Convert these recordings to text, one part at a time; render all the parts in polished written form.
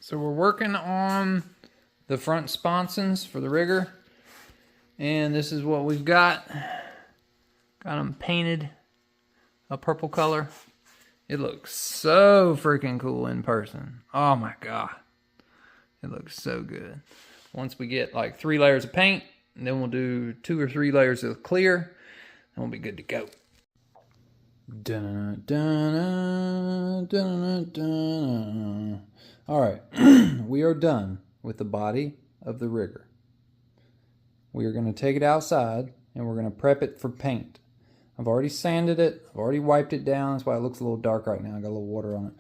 So we're working on the front sponsons for the rigger, and this is what we've got. Got them painted a purple color. It looks so freaking cool in person. Oh my god, it looks so good. Once we get like 3 layers of paint, and then we'll do 2 or 3 layers of clear, and we'll be good to go. All right, we are done with the body of the rigger. We are going to take it outside and we're going to prep it for paint. I've already sanded it. I've already wiped it down. That's why it looks a little dark right now. I got a little water on it.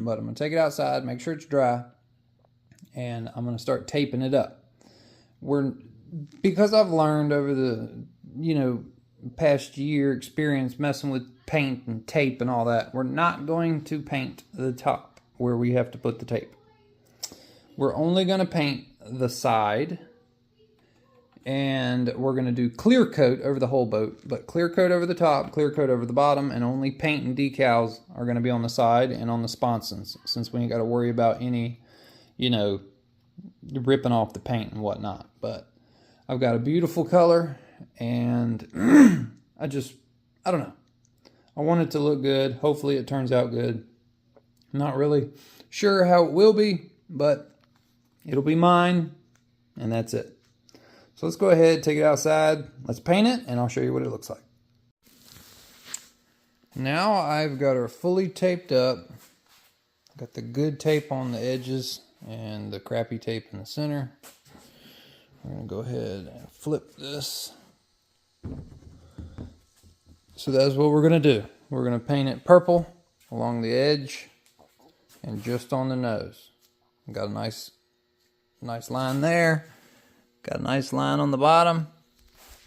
But I'm going to take it outside, make sure it's dry, and I'm going to start taping it up. Because I've learned over the, past year experience messing with paint and tape and all that, we're not going to paint the top where we have to put the tape. We're only going to paint the side, and we're going to do clear coat over the whole boat, but clear coat over the top, clear coat over the bottom, and only paint and decals are going to be on the side and on the sponsons, since we ain't got to worry about any, ripping off the paint and whatnot. But I've got a beautiful color, and I don't know. I want it to look good. Hopefully it turns out good. I'm not really sure how it will be, but it'll be mine, and that's it. So let's go ahead, take it outside, let's paint it, and I'll show you what it looks like. Now I've got her fully taped up. Got the good tape on the edges and the crappy tape in the center. We're going to go ahead and flip this. So that's what we're going to do. We're going to paint it purple along the edge and just on the nose. Got a nice line there. Got a nice line on the bottom,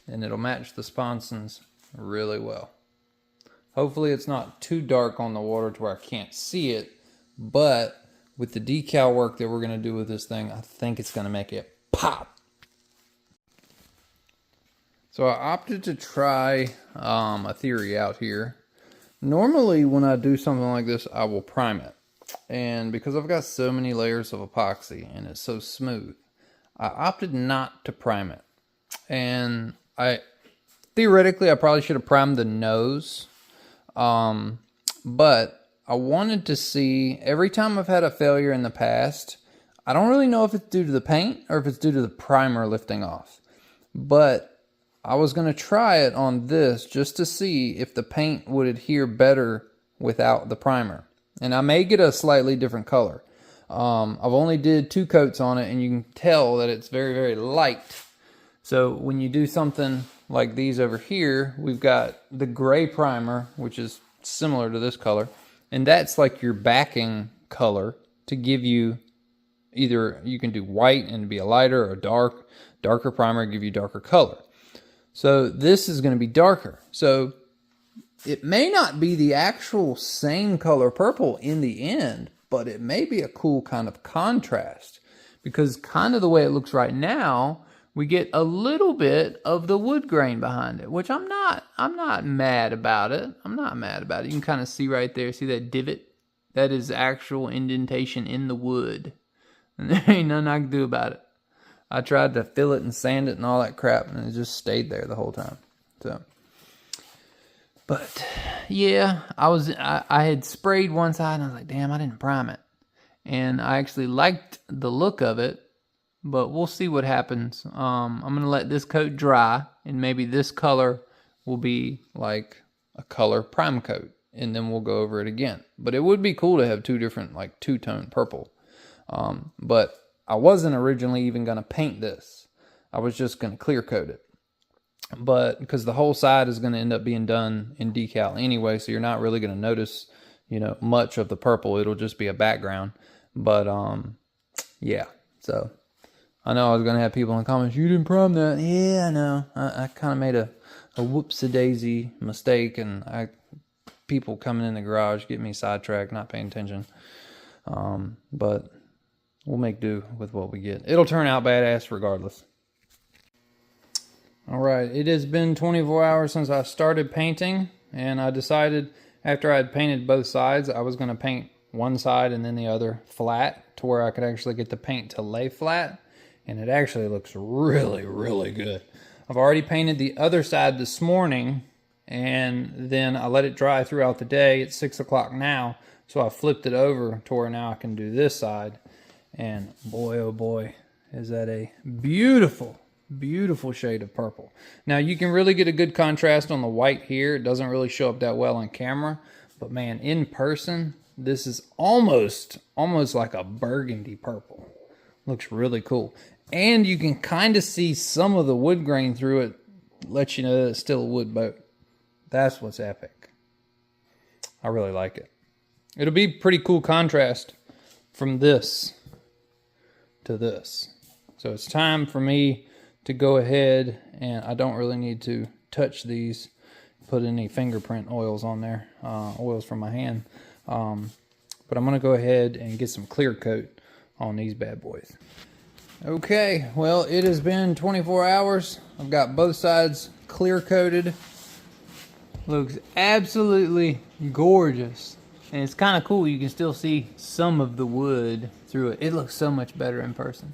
and it'll match the sponsons really well. Hopefully it's not too dark on the water to where I can't see it, but with the decal work that we're going to do with this thing, I think it's going to make it pop. So I opted to try a theory out here. Normally when I do something like this, I will prime it. And because I've got so many layers of epoxy and it's so smooth, I opted not to prime it. And theoretically, I probably should have primed the nose. But I wanted to see, every time I've had a failure in the past, I don't really know if it's due to the paint or if it's due to the primer lifting off. But I was going to try it on this just to see if the paint would adhere better without the primer. And I may get a slightly different color. I've only did 2 coats on it, and you can tell that it's very, very light. So when you do something like these over here, we've got the gray primer, which is similar to this color. And that's like your backing color to give you either, you can do white and be a lighter, or darker primer give you darker color. So this is going to be darker. So it may not be the actual same color purple in the end, but it may be a cool kind of contrast, because kind of the way it looks right now, we get a little bit of the wood grain behind it, which I'm not mad about it. I'm not mad about it. You can kind of see right there, see that divot? That is actual indentation in the wood. And there ain't nothing I can do about it. I tried to fill it and sand it and all that crap, and it just stayed there the whole time. So, but yeah, I had sprayed one side, and I was like, damn, I didn't prime it. And I actually liked the look of it, but we'll see what happens. I'm going to let this coat dry, and maybe this color will be like a color prime coat, and then we'll go over it again. But it would be cool to have 2 different, like 2-tone purple. But I wasn't originally even going to paint this. I was just going to clear coat it. But because the whole side is going to end up being done in decal anyway, so you're not really going to notice, much of the purple. It'll just be a background. But yeah. So I know I was going to have people in the comments, you didn't prime that. Yeah, I know. I kind of made a whoopsie-daisy mistake, and people coming in the garage get me sidetracked, not paying attention. But we'll make do with what we get. It'll turn out badass regardless. Alright, it has been 24 hours since I started painting, and I decided after I had painted both sides, I was going to paint one side and then the other flat to where I could actually get the paint to lay flat, and it actually looks really, really good. I've already painted the other side this morning, and then I let it dry throughout the day. It's 6 o'clock now, so I flipped it over to where now I can do this side, and boy, oh boy, is that a beautiful, beautiful shade of purple. Now you can really get a good contrast on the white here. It doesn't really show up that well on camera, but man, in person, this is almost like a burgundy purple. Looks really cool. And you can kind of see some of the wood grain through it, let you know that it's still a wood boat. That's what's epic. I really like it. It'll be pretty cool contrast from this to this. So it's time for me to go ahead, and I don't really need to touch these, put any fingerprint oils on there, oils from my hand. But I'm going to go ahead and get some clear coat on these bad boys. Okay, well, it has been 24 hours. I've got both sides clear coated. Looks absolutely gorgeous. And it's kind of cool. You can still see some of the wood through it. It looks so much better in person.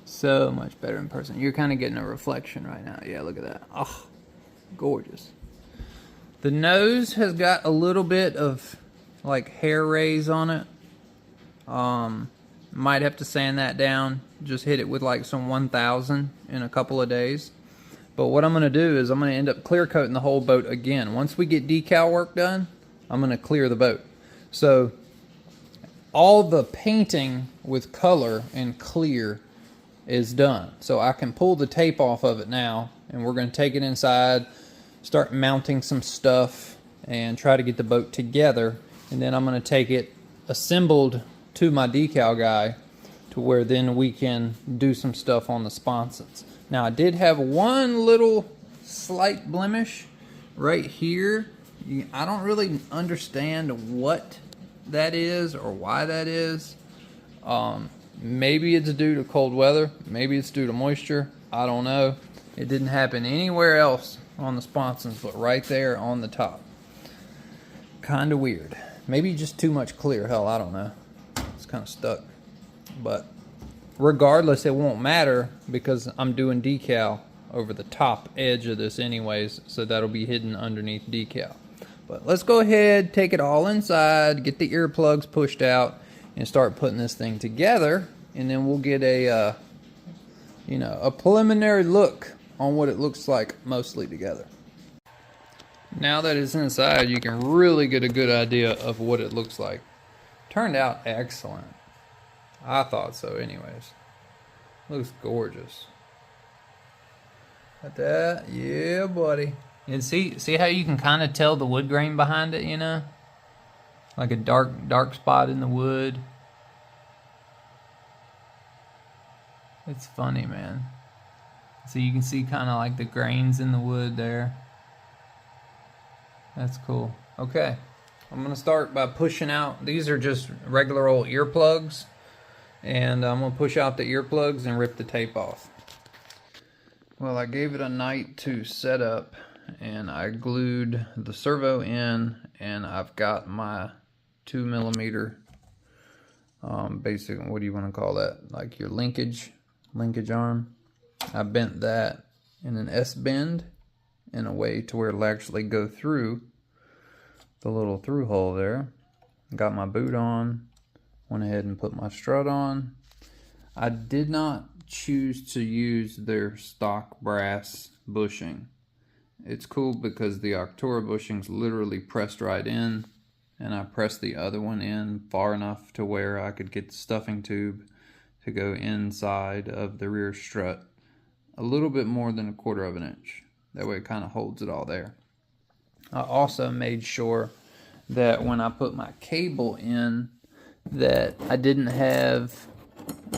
So much better in person. You're kind of getting a reflection right now. Yeah, look at that. Oh, gorgeous. The nose has got a little bit of like hair rays on it. Might have to sand that down. Just hit it with like some 1000 in a couple of days. But what I'm going to do is I'm going to end up clear coating the whole boat again. Once we get decal work done, I'm going to clear the boat. So all the painting with color and clear is done. So I can pull the tape off of it now, and we're going to take it inside, start mounting some stuff, and try to get the boat together. And then I'm going to take it assembled to my decal guy to where then we can do some stuff on the sponsons. Now I did have one little slight blemish right here. I don't really understand what that is or why that is. Maybe it's due to cold weather. Maybe it's due to moisture. I don't know. It didn't happen anywhere else on the sponsons, but right there on the top. Kind of weird. Maybe just too much clear. Hell, I don't know. It's kind of stuck. But regardless, it won't matter because I'm doing decal over the top edge of this anyways, so that'll be hidden underneath decal. But let's go ahead, take it all inside, get the earplugs pushed out, and start putting this thing together, and then we'll get a a preliminary look on what it looks like mostly together. Now that it's inside, you can really get a good idea of what it looks like. Turned out excellent. I thought so anyways. Looks gorgeous. Like that, yeah buddy. And see how you can kind of tell the wood grain behind it, you know? Like a dark spot in the wood. It's funny, man. So you can see kind of like the grains in the wood there. That's cool. Okay, I'm gonna start by pushing out. These are just regular old earplugs, and I'm gonna push out the earplugs and rip the tape off. Well, I gave it a night to set up, and I glued the servo in, and I've got my 2mm basic, what do you want to call that, like your linkage arm. I bent that in an S bend in a way to where it'll actually go through the little through hole there. Got my boot on, went ahead and put my strut on. I did not choose to use their stock brass bushing. It's cool because the Arctura bushing's literally pressed right in, and I pressed the other one in far enough to where I could get the stuffing tube to go inside of the rear strut a little bit more than 1/4 of an inch. That way it kind of holds it all there. I also made sure that when I put my cable in that I didn't have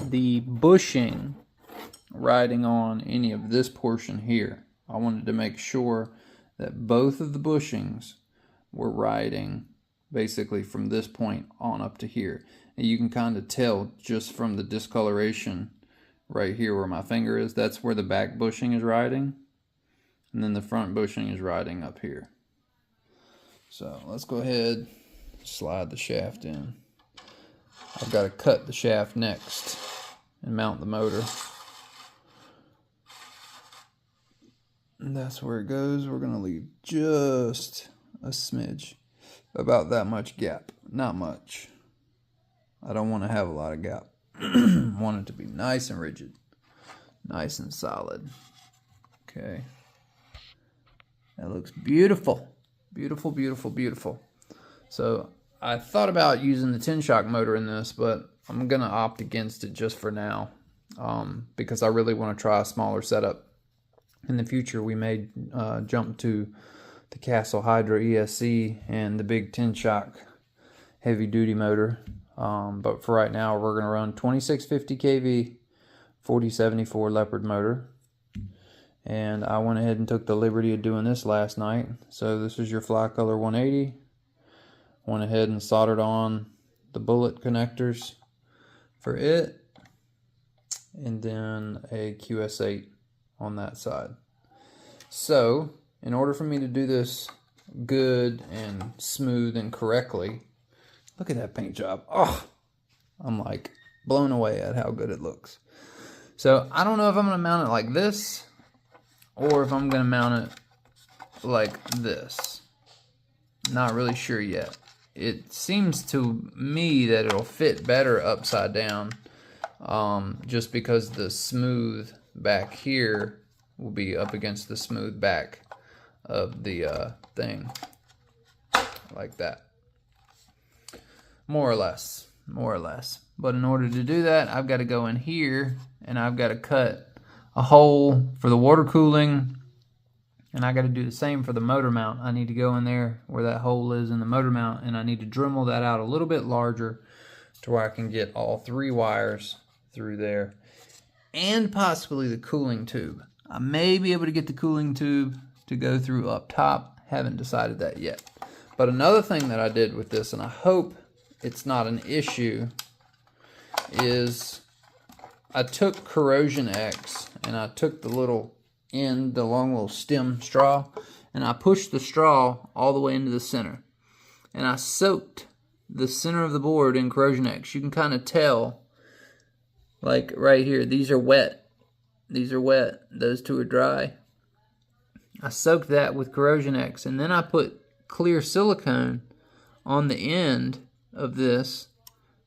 the bushing riding on any of this portion here. I wanted to make sure that both of the bushings were riding basically from this point on up to here. And you can kind of tell just from the discoloration right here where my finger is, that's where the back bushing is riding. And then the front bushing is riding up here. So let's go ahead, slide the shaft in. I've got to cut the shaft next and mount the motor. And that's where it goes. We're going to leave just a smidge, about that much gap. Not much. I don't want to have a lot of gap. I want it to be nice and rigid, nice and solid. Okay. That looks beautiful. Beautiful, beautiful, beautiful. So I thought about using the 10-shock motor in this, but I'm going to opt against it just for now, because I really want to try a smaller setup. In the future, we may jump to the Castle Hydra ESC and the big 10-shock heavy-duty motor. But for right now, we're going to run 2650 kV 4074 Leopard motor. And I went ahead and took the liberty of doing this last night. So this is your Flycolor 180. Went ahead and soldered on the bullet connectors for it, and then a QS8 on that side. So in order for me to do this good and smooth and correctly, look at that paint job. Oh, I'm like blown away at how good it looks. So I don't know if I'm going to mount it like this or if I'm going to mount it like this. Not really sure yet. It seems to me that it'll fit better upside down, just because the smooth back here will be up against the smooth back of the thing, like that. More or less. But in order to do that, I've got to go in here and I've got to cut a hole for the water cooling. And I got to do the same for the motor mount. I need to go in there where that hole is in the motor mount, and I need to Dremel that out a little bit larger to where I can get all 3 wires through there. And possibly the cooling tube. I may be able to get the cooling tube to go through up top. Haven't decided that yet. But another thing that I did with this, and I hope it's not an issue, is I took Corrosion X and I took the little end, the long little stem straw, and I pushed the straw all the way into the center. And I soaked the center of the board in Corrosion X. You can kind of tell, like right here, these are wet. These are wet. Those two are dry. I soaked that with Corrosion X, and then I put clear silicone on the end of this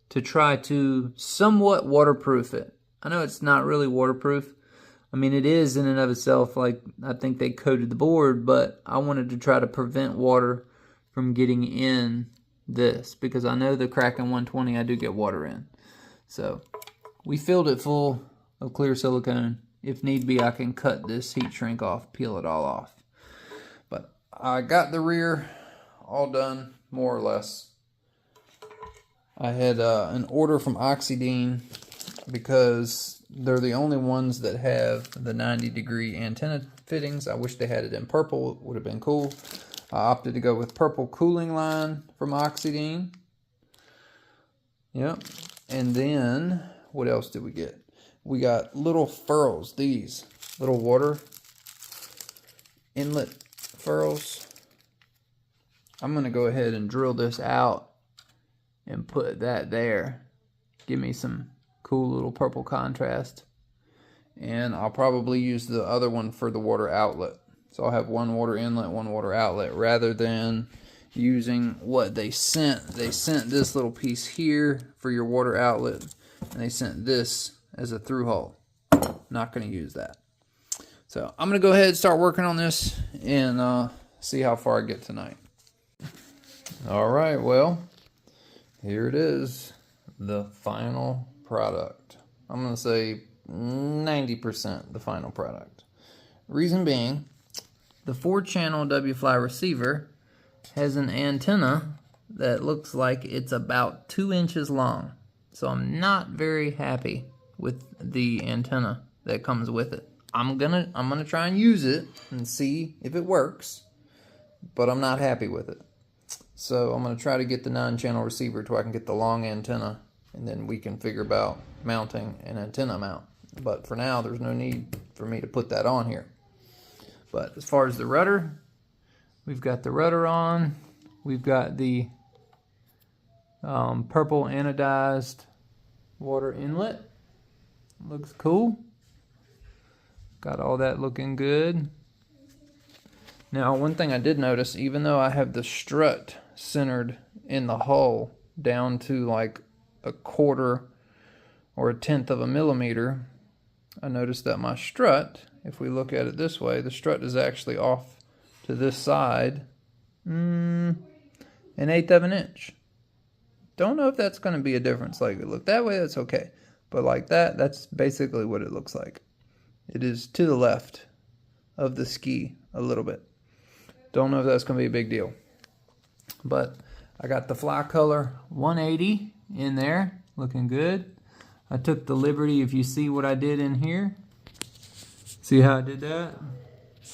to try to somewhat waterproof it. I know it's not really waterproof. I mean, it is in and of itself, like I think they coated the board, but I wanted to try to prevent water from getting in this, because I know the Kraken 120 I do get water in. So we filled it full of clear silicone. If need be, I can cut this heat shrink off, peel it all off. But I got the rear all done, more or less. I had an order from Oxydene because they're the only ones that have the 90-degree antenna fittings. I wish they had it in purple. It would have been cool. I opted to go with purple cooling line from Oxydene. Yep. And then, what else did we get? We got little furrows. These little water inlet furrows. I'm going to go ahead and drill this out and put that there. Give me some cool little purple contrast. And I'll probably use the other one for the water outlet. So I'll have one water inlet, one water outlet, rather than using what they sent. They sent this little piece here for your water outlet, and they sent this as a through hole. Not going to use that. So I'm going to go ahead and start working on this and see how far I get tonight. Alright, well, here it is. The final product. I'm going to say 90% the final product. Reason being, the 4-channel W-Fly receiver has an antenna that looks like it's about 2 inches long. So I'm not very happy with the antenna that comes with it. I'm gonna try and use it and see if it works, but I'm not happy with it. So I'm gonna try to get the 9-channel receiver to where I can get the long antenna, and then we can figure about mounting an antenna mount. But for now, there's no need for me to put that on here. But as far as the rudder, we've got the rudder on. We've got the Purple anodized water inlet. Looks cool. Got all that looking good. Now, one thing I did notice, even though I have the strut centered in the hull down to like 1/4 or 1/10 of a millimeter, I noticed that my strut, if we look at it this way, the strut is actually off to this side 1/8 of an inch. Don't know if that's going to be a difference. Like, look that way, that's okay. But like that, that's basically what it looks like. It is to the left of the ski a little bit. Don't know if that's going to be a big deal. But I got the Flycolor 180 in there, looking good. I took the liberty, if you see what I did in here. See how I did that?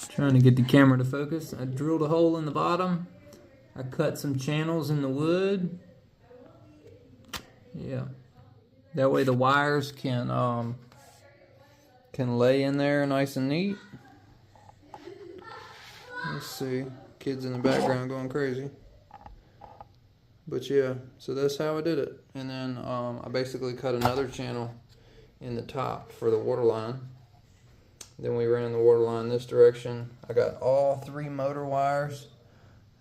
Trying to get the camera to focus. I drilled a hole in the bottom. I cut some channels in the wood. Yeah. That way the wires can lay in there nice and neat. Let's see. Kids in the background going crazy. But yeah, so that's how I did it. And then I basically cut another channel in the top for the water line. Then we ran the water line this direction. I got all 3 motor wires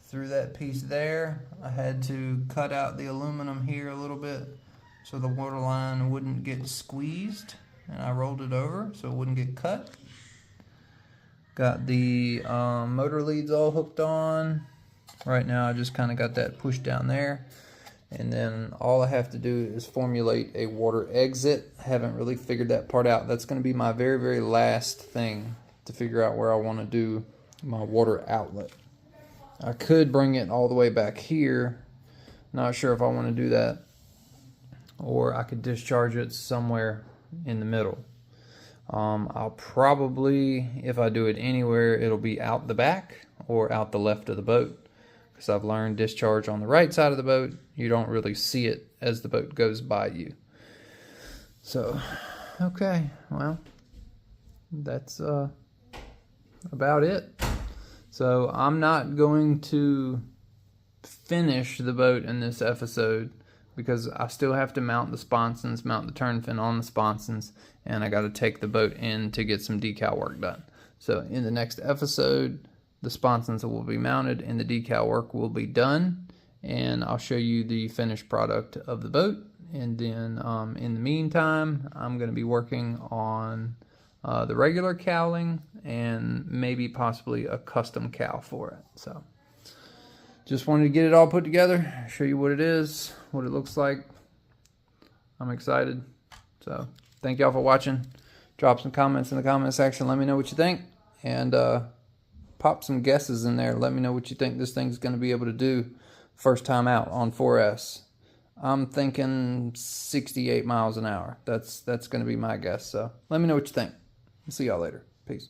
through that piece there. I had to cut out the aluminum here a little bit so the water line wouldn't get squeezed. And I rolled it over so it wouldn't get cut. Got the motor leads all hooked on. Right now I just kind of got that pushed down there. And then all I have to do is formulate a water exit. Haven't really figured that part out. That's going to be my very, very last thing to figure out where I want to do my water outlet. I could bring it all the way back here. Not sure if I want to do that. Or I could discharge it somewhere in the middle. I'll probably, if I do it anywhere, it'll be out the back or out the left of the boat. Because I've learned discharge on the right side of the boat, you don't really see it as the boat goes by you. So, okay, well, that's about it. So I'm not going to finish the boat in this episode because I still have to mount the sponsons, mount the turn fin on the sponsons, and I got to take the boat in to get some decal work done. So in the next episode, the sponsons will be mounted and the decal work will be done, and I'll show you the finished product of the boat. And then in the meantime, I'm going to be working on the regular cowling and maybe possibly a custom cowl for it. So just wanted to get it all put together, show you what it is, what it looks like. I'm excited. So thank y'all for watching. Drop some comments in the comment section. Let me know what you think. And pop some guesses in there. Let me know what you think this thing's going to be able to do first time out on 4S. I'm thinking 68 miles an hour. That's going to be my guess. So let me know what you think. See y'all later. Peace.